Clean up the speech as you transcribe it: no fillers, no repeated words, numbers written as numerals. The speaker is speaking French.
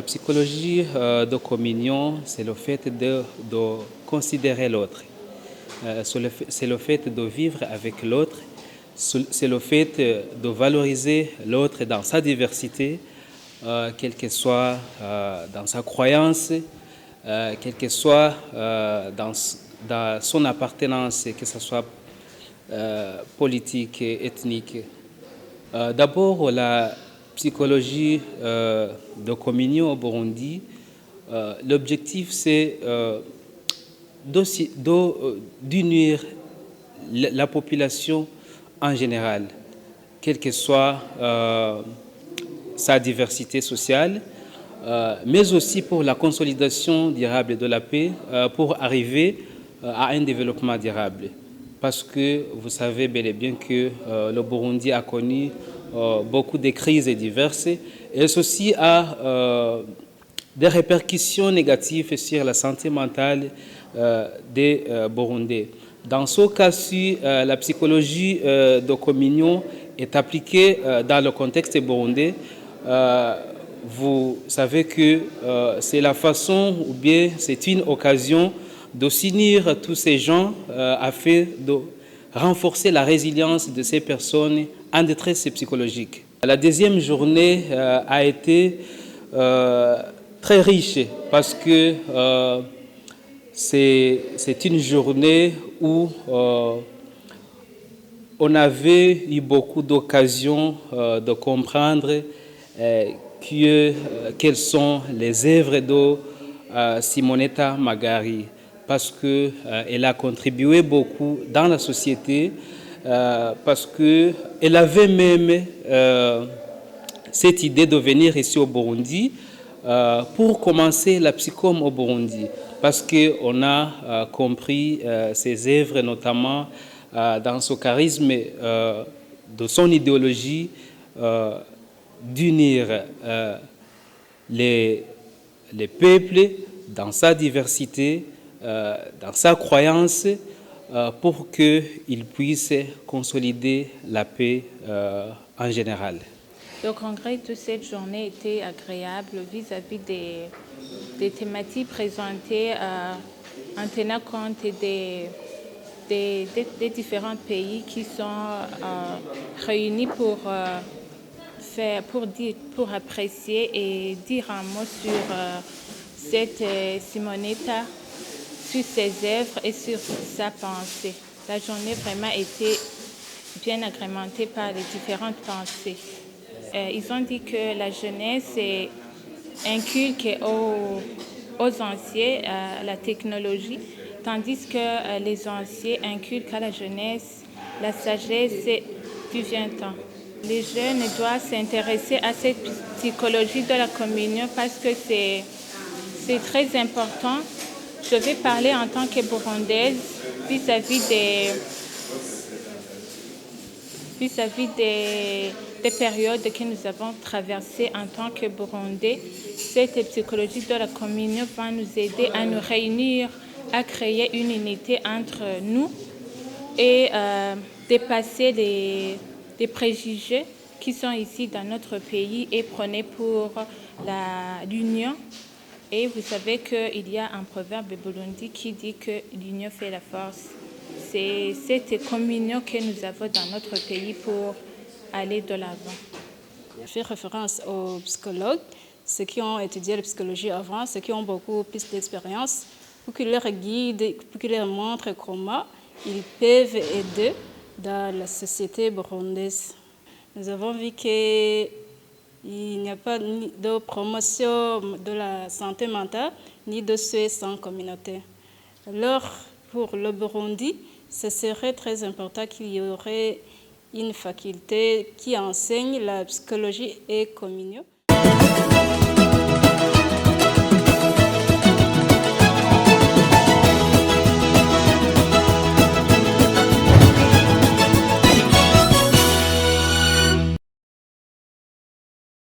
psychologie de communion, c'est le fait de considérer l'autre. C'est le fait de vivre avec l'autre. C'est le fait de valoriser l'autre dans sa diversité, quelle que soit dans sa croyance, quelle que soit dans son appartenance, que ce soit politique, ethnique. D'abord, la psychologie de communion au Burundi, l'objectif c'est d'unir la population en général, quelle que soit sa diversité sociale, mais aussi pour la consolidation durable de la paix, pour arriver à un développement durable. Parce que vous savez bel et bien que le Burundi a connu beaucoup de crises diverses et ceci a des répercussions négatives sur la santé mentale des Burundais. Dans ce cas-ci, la psychologie de communion est appliquée dans le contexte burundais. Vous savez que c'est la façon ou bien c'est une occasion de s'unir tous ces gens afin de renforcer la résilience de ces personnes en détresse psychologique. La deuxième journée a été très riche parce que c'est une journée où on avait eu beaucoup d'occasions de comprendre quelles sont les œuvres de Simonetta Magari, parce qu'elle a contribué beaucoup dans la société, parce qu'elle avait même cette idée de venir ici au Burundi pour commencer la psychome au Burundi, parce qu'on a compris ses œuvres, notamment dans son charisme de son idéologie, d'unir les peuples dans sa diversité, dans sa croyance, pour qu'ils puissent consolider la paix en général. Le congrès de cette journée était agréable vis-à-vis des thématiques présentées en tenant compte des différents pays qui sont réunis pour apprécier et dire un mot sur cette Simonetta, sur ses œuvres et sur sa pensée. La journée vraiment était bien agrémentée par les différentes pensées. Ils ont dit que la jeunesse inculque aux anciens la technologie, tandis que les anciens inculquent à la jeunesse la sagesse du vieux-temps. Les jeunes doivent s'intéresser à cette psychologie de la communion parce que c'est très important. Je vais parler en tant que Burundaise vis-à-vis des périodes que nous avons traversées en tant que Burundais. Cette psychologie de la communion va nous aider à nous réunir, à créer une unité entre nous et dépasser les préjugés qui sont ici dans notre pays et prôner pour l'union. Et vous savez qu'il y a un proverbe burundi qui dit que l'union fait la force. C'est cette communion que nous avons dans notre pays pour aller de l'avant. Je fais référence aux psychologues, ceux qui ont étudié la psychologie avant, ceux qui ont beaucoup plus d'expérience, pour qu'ils leur guident, pour qu'ils leur montrent comment ils peuvent aider dans la société burundaise. Nous avons vu qu'il n'y a pas ni de promotion de la santé mentale, ni de soins sans communauté. Alors, pour le Burundi, ce serait très important qu'il y aurait une faculté qui enseigne la psychologie et communion.